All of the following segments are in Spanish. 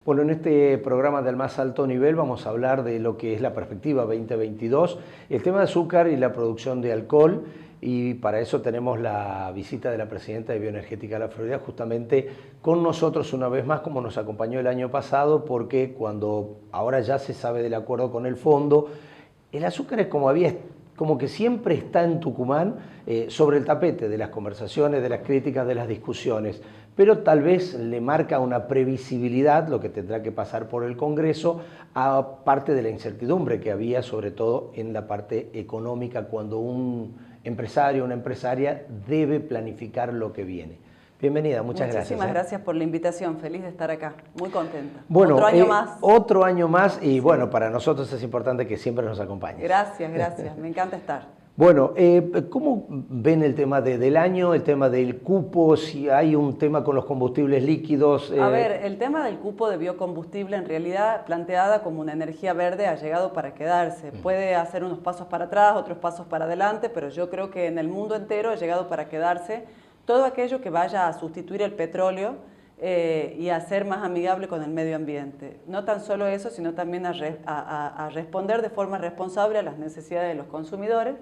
Bueno, en este programa del más alto nivel vamos a hablar de lo que es la perspectiva 2022, el tema de azúcar y la producción de alcohol, y para eso tenemos la visita de la presidenta de Bioenergética de la Florida, justamente con nosotros una vez más, como nos acompañó el año pasado, porque cuando ahora ya se sabe del acuerdo con el fondo, el azúcar es como que siempre está en Tucumán sobre el tapete de las conversaciones, de las críticas, de las discusiones, pero tal vez le marca una previsibilidad, lo que tendrá que pasar por el Congreso, aparte de la incertidumbre que había, sobre todo en la parte económica, cuando un empresario o una empresaria debe planificar lo que viene. Bienvenida, muchas gracias. Muchísimas gracias por la invitación, feliz de estar acá, muy contenta. Bueno, otro año más. Otro año más y bueno, para nosotros es importante que siempre nos acompañes. Gracias, me encanta estar. Bueno, ¿cómo ven el tema del año, el tema del cupo, si hay un tema con los combustibles líquidos? A ver, el tema del cupo de biocombustible en realidad planteada como una energía verde ha llegado para quedarse. Puede hacer unos pasos para atrás, otros pasos para adelante, pero yo creo que en el mundo entero ha llegado para quedarse todo aquello que vaya a sustituir el petróleo y a ser más amigable con el medio ambiente. No tan solo eso, sino también a responder de forma responsable a las necesidades de los consumidores,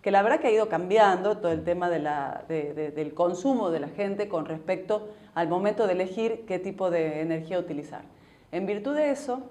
que la verdad que ha ido cambiando todo el tema del consumo de la gente con respecto al momento de elegir qué tipo de energía utilizar. En virtud de eso,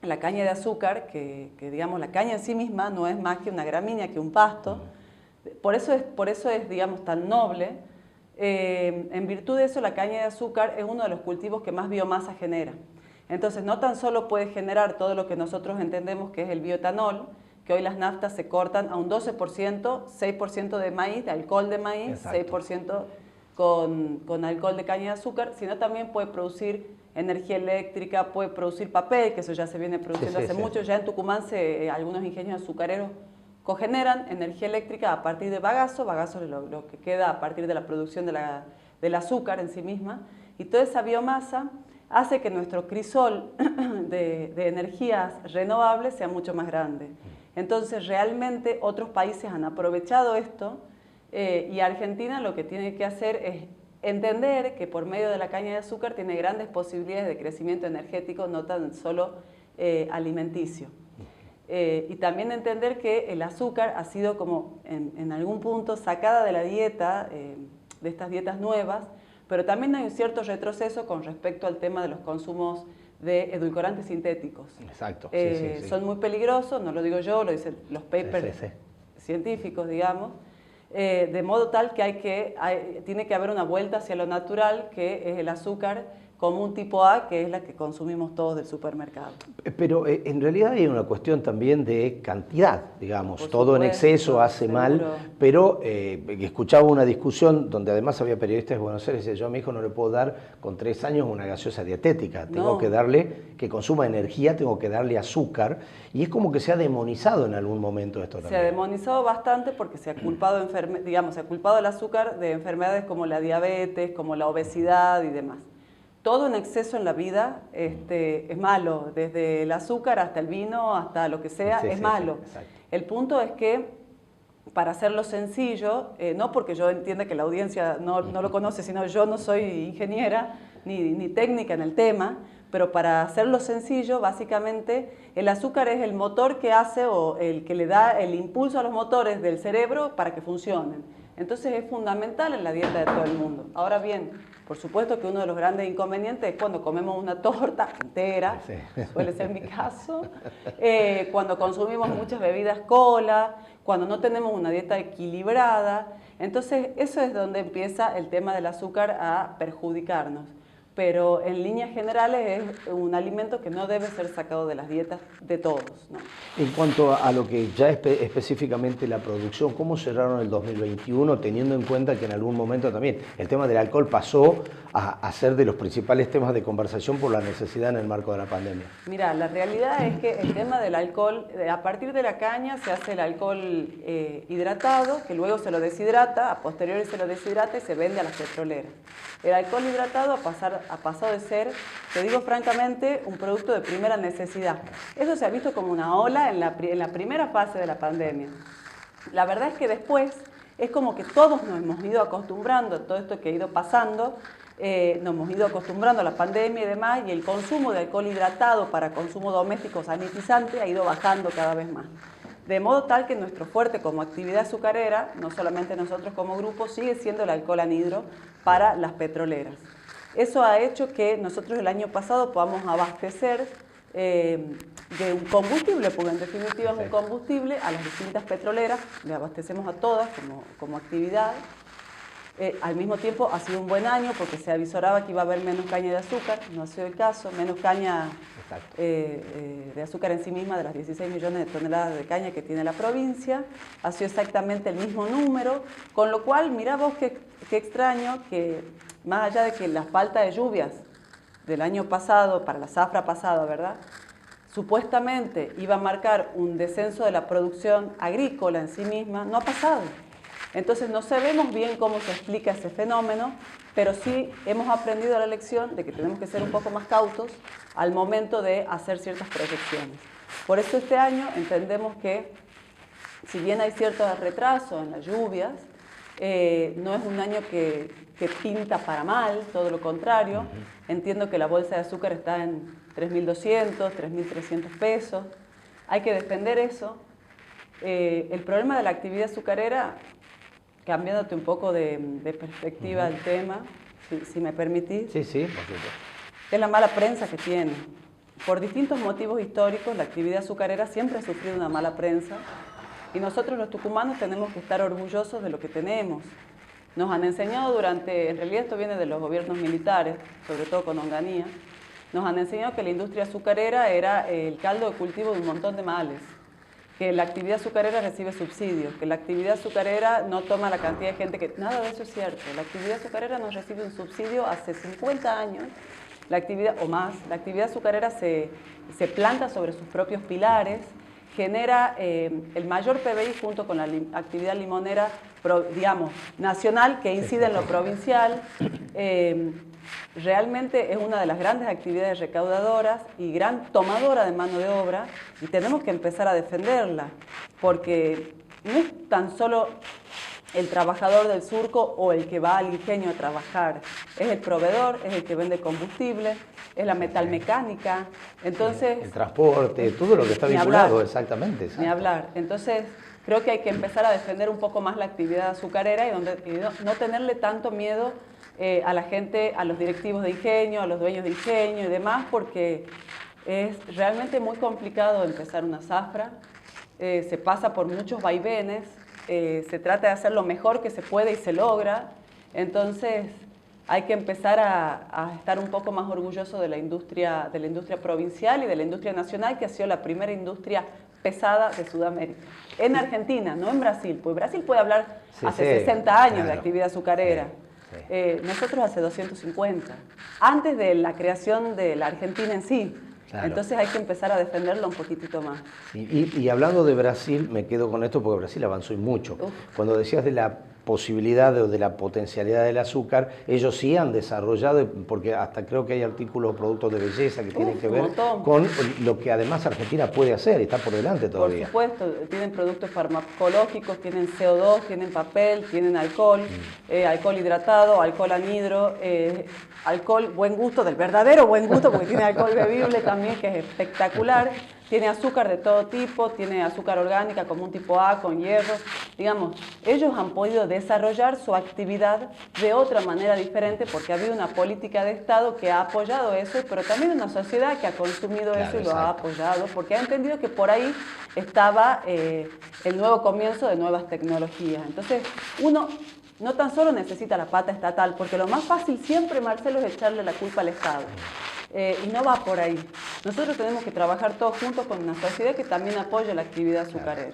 la caña de azúcar, que digamos la caña en sí misma no es más que una gramínea, que un pasto, por eso es digamos tan noble. En virtud de eso, la caña de azúcar es uno de los cultivos que más biomasa genera. Entonces, no tan solo puede generar todo lo que nosotros entendemos que es el bioetanol, que hoy las naftas se cortan a un 12%, 6% de maíz, de alcohol de maíz, exacto, 6% con alcohol de caña de azúcar, sino también puede producir energía eléctrica, puede producir papel, que eso ya se viene produciendo hace mucho. Ya en Tucumán algunos ingenios azucareros cogeneran energía eléctrica a partir de bagazo es lo que queda a partir de la producción del azúcar en sí misma, y toda esa biomasa hace que nuestro crisol de energías renovables sea mucho más grande. Entonces realmente otros países han aprovechado esto y Argentina lo que tiene que hacer es entender que por medio de la caña de azúcar tiene grandes posibilidades de crecimiento energético, no tan solo alimenticio. Y también entender que el azúcar ha sido como en algún punto sacada de la dieta, de estas dietas nuevas, pero también hay un cierto retroceso con respecto al tema de los consumos de edulcorantes sintéticos. Exacto. Son muy peligrosos, no lo digo yo, lo dicen los papers científicos, digamos, de modo tal que tiene que haber una vuelta hacia lo natural, que es el azúcar común tipo A, que es la que consumimos todos del supermercado. Pero en realidad hay una cuestión también de cantidad, digamos. Por todo supuesto, en exceso hace mal, pero escuchaba una discusión donde además había periodistas de Buenos Aires y yo a mi hijo no le puedo dar con 3 años una gaseosa dietética, tengo que darle, que consuma energía, tengo que darle azúcar, y es como que se ha demonizado en algún momento esto también. Se ha demonizado bastante porque se ha culpado, se ha culpado el azúcar de enfermedades como la diabetes, como la obesidad y demás. Todo en exceso en la vida es malo, desde el azúcar hasta el vino, hasta lo que sea, es malo. El punto es que, para hacerlo sencillo, no porque yo entienda que la audiencia no lo conoce, sino yo no soy ingeniera ni técnica en el tema, pero para hacerlo sencillo, básicamente, el azúcar es el motor que hace o el que le da el impulso a los motores del cerebro para que funcionen. Entonces es fundamental en la dieta de todo el mundo. Ahora bien, por supuesto que uno de los grandes inconvenientes es cuando comemos una torta entera, suele ser mi caso, cuando consumimos muchas bebidas cola, cuando no tenemos una dieta equilibrada. Entonces eso es donde empieza el tema del azúcar a perjudicarnos. Pero en líneas generales es un alimento que no debe ser sacado de las dietas de todos, ¿no? En cuanto a lo que ya específicamente la producción, ¿cómo cerraron el 2021 teniendo en cuenta que en algún momento también el tema del alcohol pasó a ser de los principales temas de conversación por la necesidad en el marco de la pandemia? Mira, la realidad es que el tema del alcohol, a partir de la caña se hace el alcohol hidratado, que luego se lo deshidrata, a posteriori se lo deshidrata y se vende a las petroleras. El alcohol hidratado ha pasado de ser, te digo francamente, un producto de primera necesidad. Eso se ha visto como una ola en la primera fase de la pandemia. La verdad es que después es como que todos nos hemos ido acostumbrando a todo esto que ha ido pasando nos hemos ido acostumbrando a la pandemia y demás, y el consumo de alcohol hidratado para consumo doméstico sanitizante ha ido bajando cada vez más. De modo tal que nuestro fuerte como actividad azucarera, no solamente nosotros como grupo, sigue siendo el alcohol anhidro para las petroleras. Eso ha hecho que nosotros el año pasado podamos abastecer de un combustible, porque en definitiva es un combustible, a las distintas petroleras, le abastecemos a todas como actividad. Al mismo tiempo ha sido un buen año porque se avisoraba que iba a haber menos caña de azúcar, no ha sido el caso, menos caña de azúcar en sí misma de las 16 millones de toneladas de caña que tiene la provincia, ha sido exactamente el mismo número, con lo cual, mirá vos qué extraño que más allá de que la falta de lluvias del año pasado, para la zafra pasada, ¿verdad?, supuestamente iba a marcar un descenso de la producción agrícola en sí misma, no ha pasado. Entonces no sabemos bien cómo se explica ese fenómeno, pero sí hemos aprendido la lección de que tenemos que ser un poco más cautos al momento de hacer ciertas proyecciones. Por eso este año entendemos que, si bien hay cierto retraso en las lluvias, no es un año que pinta para mal, todo lo contrario. Entiendo que la bolsa de azúcar está en 3.200, 3.300 pesos. Hay que defender eso. El problema de la actividad azucarera, cambiándote un poco de perspectiva del tema, si me permitís. Sí, sí, por supuesto. Es la mala prensa que tiene. Por distintos motivos históricos, la actividad azucarera siempre ha sufrido una mala prensa y nosotros los tucumanos tenemos que estar orgullosos de lo que tenemos. Nos han enseñado en realidad esto viene de los gobiernos militares, sobre todo con Onganía, nos han enseñado que la industria azucarera era el caldo de cultivo de un montón de males, que la actividad azucarera recibe subsidios, que la actividad azucarera no toma la cantidad de gente que... Nada de eso es cierto. La actividad azucarera no recibe un subsidio hace 50 años, o más. La actividad azucarera se planta sobre sus propios pilares, genera el mayor PBI junto con la actividad limonera, digamos, nacional, que incide en lo provincial. Realmente es una de las grandes actividades recaudadoras y gran tomadora de mano de obra, y tenemos que empezar a defenderla, porque no es tan solo el trabajador del surco o el que va al ingenio a trabajar, es el proveedor, es el que vende combustible, es la metalmecánica, entonces... El transporte, todo lo que está vinculado, exactamente. Ni hablar. Entonces, creo que hay que empezar a defender un poco más la actividad azucarera y no tenerle tanto miedo a la gente, a los directivos de ingenio, a los dueños de ingenio y demás, porque es realmente muy complicado empezar una zafra, se pasa por muchos vaivenes, se trata de hacer lo mejor que se puede y se logra, entonces hay que empezar a estar un poco más orgulloso de la industria provincial y de la industria nacional, que ha sido la primera industria pesada de Sudamérica. En Argentina, no en Brasil, pues Brasil puede hablar hace 60 años de actividad azucarera. Nosotros hace 250, antes de la creación de la Argentina en sí. Claro. Entonces hay que empezar a defenderlo un poquitito más. Y hablando de Brasil, me quedo con esto porque Brasil avanzó y mucho. Cuando decías de la posibilidad o de la potencialidad del azúcar, ellos sí han desarrollado, porque hasta creo que hay artículos o productos de belleza que tienen que ver con lo que además Argentina puede hacer, está por delante todavía. Por supuesto, tienen productos farmacológicos, tienen CO2, tienen papel, tienen alcohol, alcohol hidratado, alcohol anhidro, alcohol buen gusto, del verdadero buen gusto, porque tiene alcohol bebible también, que es espectacular. Tiene azúcar de todo tipo, tiene azúcar orgánica como un tipo A con hierro. Digamos, ellos han podido desarrollar su actividad de otra manera diferente porque ha habido una política de Estado que ha apoyado eso, pero también una sociedad que ha consumido eso y lo ha apoyado porque ha entendido que por ahí estaba el nuevo comienzo de nuevas tecnologías. Entonces, uno no tan solo necesita la pata estatal, porque lo más fácil siempre, Marcelo, es echarle la culpa al Estado. Y no va por ahí. Nosotros tenemos que trabajar todos juntos con una sociedad que también apoye la actividad azucarera.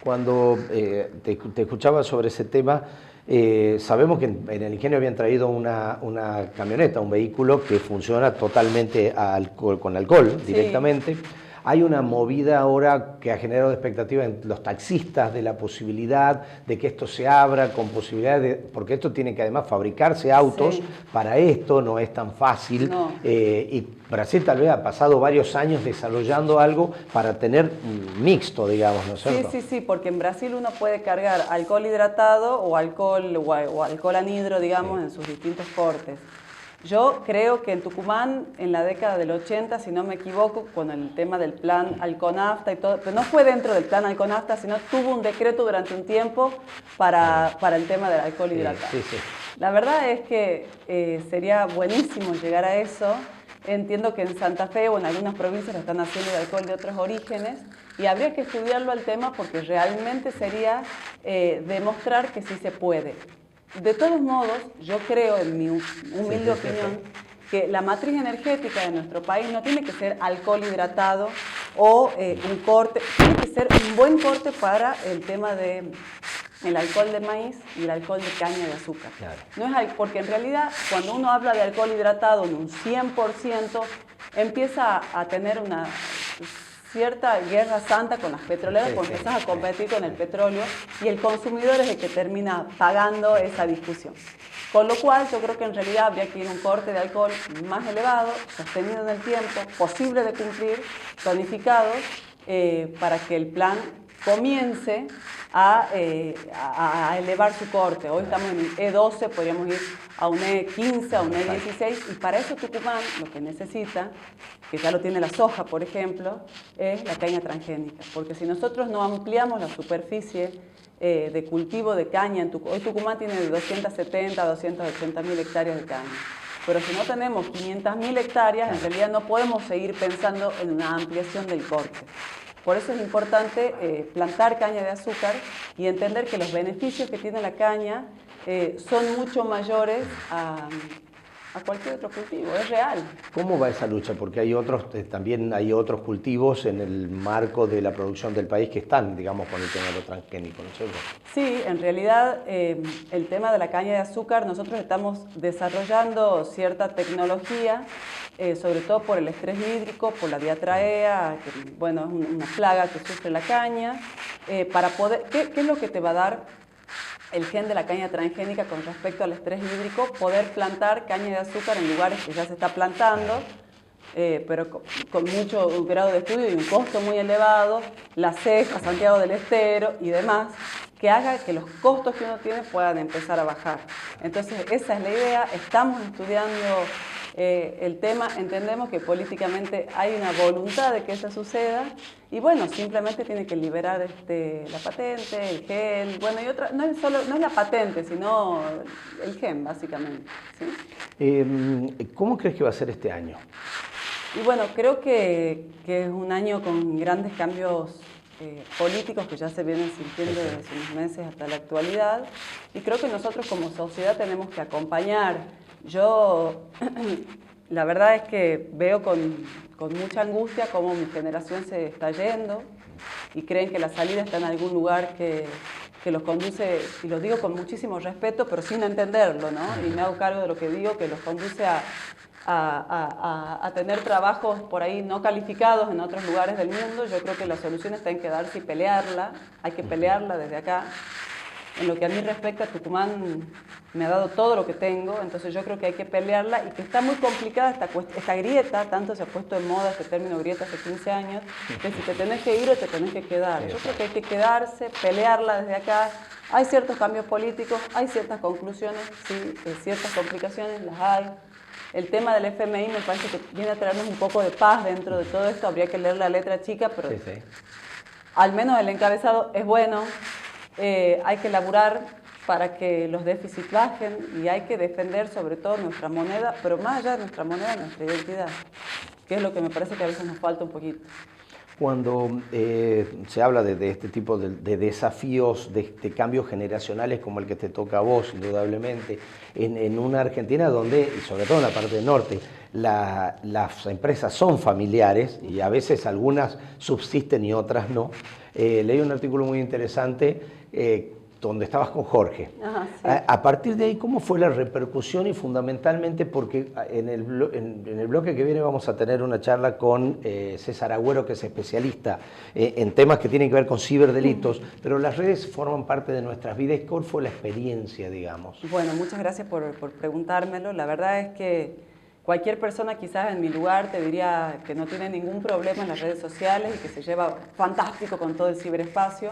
Cuando te escuchaba sobre ese tema, sabemos que en el ingenio habían traído una camioneta, un vehículo que funciona totalmente con alcohol directamente. Sí. Hay una movida ahora que ha generado expectativa en los taxistas de la posibilidad de que esto se abra con posibilidades de, porque esto tiene que además fabricarse autos para esto, no es tan fácil. No. Y Brasil tal vez ha pasado varios años desarrollando algo para tener mixto, digamos, ¿no es cierto? Sí, porque en Brasil uno puede cargar alcohol hidratado o alcohol anhidro, digamos, en sus distintos cortes. Yo creo que en Tucumán, en la década del 80, si no me equivoco, con el tema del plan Alconafta y todo, pero no fue dentro del plan Alconafta, sino tuvo un decreto durante un tiempo para el tema del alcohol hidratado. Sí. La verdad es que sería buenísimo llegar a eso. Entiendo que en Santa Fe o en algunas provincias lo están haciendo de alcohol de otros orígenes y habría que estudiarlo al tema porque realmente sería demostrar que sí se puede. De todos modos, yo creo, en mi humilde opinión, que la matriz energética de nuestro país no tiene que ser alcohol hidratado o un corte, tiene que ser un buen corte para el tema de el alcohol de maíz y el alcohol de caña de azúcar. Claro. No es, porque en realidad cuando uno habla de alcohol hidratado en un 100%, empieza a tener una cierta guerra santa con las petroleras porque empiezas a competir con el petróleo y el consumidor es el que termina pagando esa discusión. Con lo cual yo creo que en realidad habría que ir a un corte de alcohol más elevado, sostenido en el tiempo, posible de cumplir, tonificado, para que el plan comience a elevar su corte. Hoy estamos en E12, podríamos ir a un E15, a un E16, y para eso Tucumán lo que necesita, que ya lo tiene la soja, por ejemplo, es la caña transgénica. Porque si nosotros no ampliamos la superficie de cultivo de caña, hoy Tucumán tiene de 270 a 280 mil hectáreas de caña. Pero si no tenemos 500.000 hectáreas, en realidad no podemos seguir pensando en una ampliación del corte. Por eso es importante plantar caña de azúcar y entender que los beneficios que tiene la caña son mucho mayores a cualquier otro cultivo, es real. ¿Cómo va esa lucha? Porque hay otros, también hay otros cultivos en el marco de la producción del país que están, digamos, con el tema de lo transgénico, ¿no es cierto? Sí, en realidad el tema de la caña de azúcar, nosotros estamos desarrollando cierta tecnología, sobre todo por el estrés hídrico, por la diatraea, que bueno, es una plaga que sufre la caña, para poder, ¿qué es lo que te va a dar el gen de la caña transgénica con respecto al estrés hídrico? Poder plantar caña de azúcar en lugares que ya se está plantando, pero con mucho grado de estudio y un costo muy elevado, La Ceja, Santiago del Estero y demás, que haga que los costos que uno tiene puedan empezar a bajar. Entonces, esa es la idea. Estamos estudiando el tema, entendemos que políticamente hay una voluntad de que eso suceda y bueno, simplemente tiene que liberar la patente, el gen, bueno, y otra, no es la patente, sino el gen, básicamente. ¿Sí? ¿Cómo crees que va a ser este año? Y bueno, creo que es un año con grandes cambios políticos que ya se vienen sintiendo desde hace unos meses hasta la actualidad y creo que nosotros como sociedad tenemos que acompañar. Yo la verdad es que veo con mucha angustia cómo mi generación se está yendo y creen que la salida está en algún lugar que los conduce, y lo digo con muchísimo respeto, pero sin entenderlo, ¿no? Y me hago cargo de lo que digo, que los conduce a tener trabajos por ahí no calificados en otros lugares del mundo. Yo creo que la solución está en quedarse y pelearla, hay que pelearla desde acá. En lo que a mí respecta, Tucumán me ha dado todo lo que tengo, entonces yo creo que hay que pelearla y que está muy complicada esta grieta, tanto se ha puesto de moda este término grieta hace 15 años, que si te tenés que ir o te tenés que quedar. Yo creo que hay que quedarse, pelearla desde acá. Hay ciertos cambios políticos, hay ciertas conclusiones, sí, ciertas complicaciones, las hay. El tema del FMI me parece que viene a traernos un poco de paz dentro de todo esto, habría que leer la letra chica, pero al menos el encabezado es bueno. Hay que laburar para que los déficits bajen y hay que defender sobre todo nuestra moneda, pero más allá de nuestra moneda, nuestra identidad, que es lo que me parece que a veces nos falta un poquito. Cuando se habla de este tipo de desafíos, de cambios generacionales como el que te toca a vos, indudablemente, en una Argentina donde, y sobre todo en la parte del norte, las empresas son familiares y a veces algunas subsisten y otras no. Leí un artículo muy interesante donde estabas con Jorge. Ajá, sí. A partir de ahí, ¿cómo fue la repercusión? Y fundamentalmente porque en el bloque que viene vamos a tener una charla con César Agüero, que es especialista en temas que tienen que ver con ciberdelitos, pero las redes forman parte de nuestras vidas. ¿Cuál fue la experiencia, digamos? Bueno, muchas gracias por preguntármelo. La verdad es que cualquier persona quizás en mi lugar te diría que no tiene ningún problema en las redes sociales y que se lleva fantástico con todo el ciberespacio.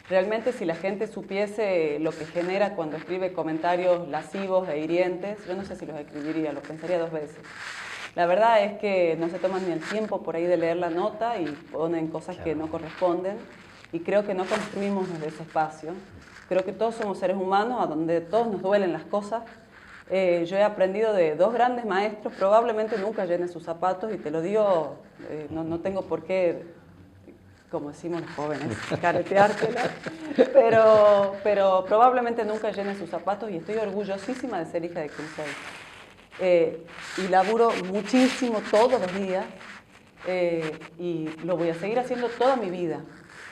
Realmente, si la gente supiese lo que genera cuando escribe comentarios lascivos e hirientes, yo no sé si los escribiría, lo pensaría 2 veces. La verdad es que no se toman ni el tiempo por ahí de leer la nota y ponen cosas que no corresponden, y creo que no construimos desde ese espacio. Creo que todos somos seres humanos, a donde todos nos duelen las cosas. Yo he aprendido de 2 grandes maestros, probablemente nunca llenes sus zapatos, y te lo digo, no tengo por qué, como decimos los jóvenes, careteártela, pero probablemente nunca llene sus zapatos, y estoy orgullosísima de ser hija de quien soy. Y laburo muchísimo todos los días, y lo voy a seguir haciendo toda mi vida.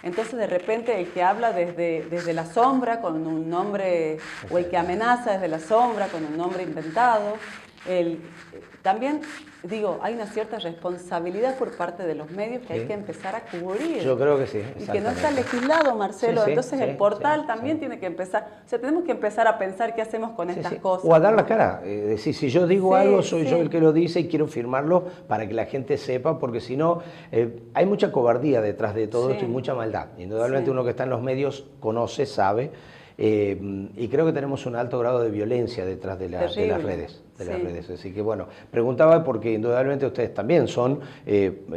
Entonces, de repente, el que habla desde la sombra con un nombre, o el que amenaza desde la sombra con un nombre inventado, también digo, hay una cierta responsabilidad por parte de los medios que hay que empezar a cubrir. Yo creo que sí. Y que no está legislado, Marcelo. Sí, sí, entonces sí, el portal sí, también tiene que empezar, o sea, tenemos que empezar a pensar qué hacemos con estas cosas. O a dar la cara, decir, si yo digo algo, soy yo el que lo dice y quiero firmarlo para que la gente sepa, porque si no, hay mucha cobardía detrás de todo esto y mucha maldad. Indudablemente uno que está en los medios conoce, sabe, y creo que tenemos un alto grado de violencia detrás de las redes. Las redes. Así que bueno, preguntaba porque indudablemente ustedes también son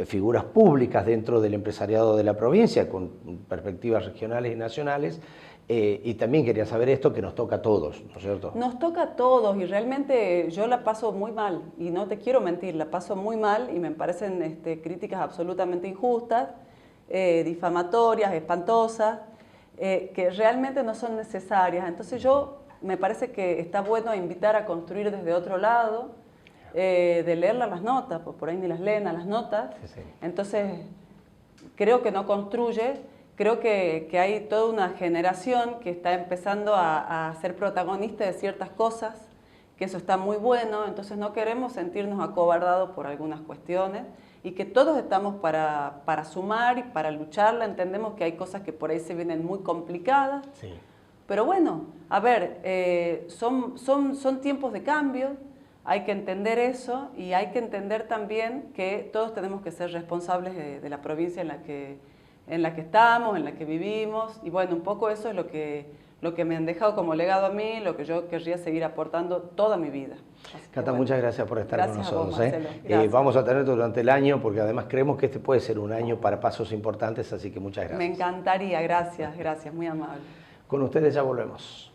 figuras públicas dentro del empresariado de la provincia, con perspectivas regionales y nacionales, y también quería saber esto que nos toca a todos, ¿no es cierto? Nos toca a todos, y realmente yo la paso muy mal, y no te quiero mentir, la paso muy mal, y me parecen críticas absolutamente injustas, difamatorias, espantosas, que realmente no son necesarias. Entonces me parece que está bueno invitar a construir desde otro lado, de leerlas las notas, pues por ahí ni las leen a las notas. Entonces creo que no construye, creo que hay toda una generación que está empezando a ser protagonista de ciertas cosas, que eso está muy bueno, entonces no queremos sentirnos acobardados por algunas cuestiones, y que todos estamos para sumar y para lucharla. Entendemos que hay cosas que por ahí se vienen muy complicadas, pero bueno, a ver, son tiempos de cambio, hay que entender eso, y hay que entender también que todos tenemos que ser responsables de la provincia en la que estamos, en la que vivimos, y bueno, un poco eso es lo que me han dejado como legado a mí, lo que yo querría seguir aportando toda mi vida. Cata, muchas gracias por estar con nosotros. Vos, vamos a tenerte durante el año, porque además creemos que este puede ser un año para pasos importantes, así que muchas gracias. Me encantaría, gracias, muy amable. Con ustedes ya volvemos.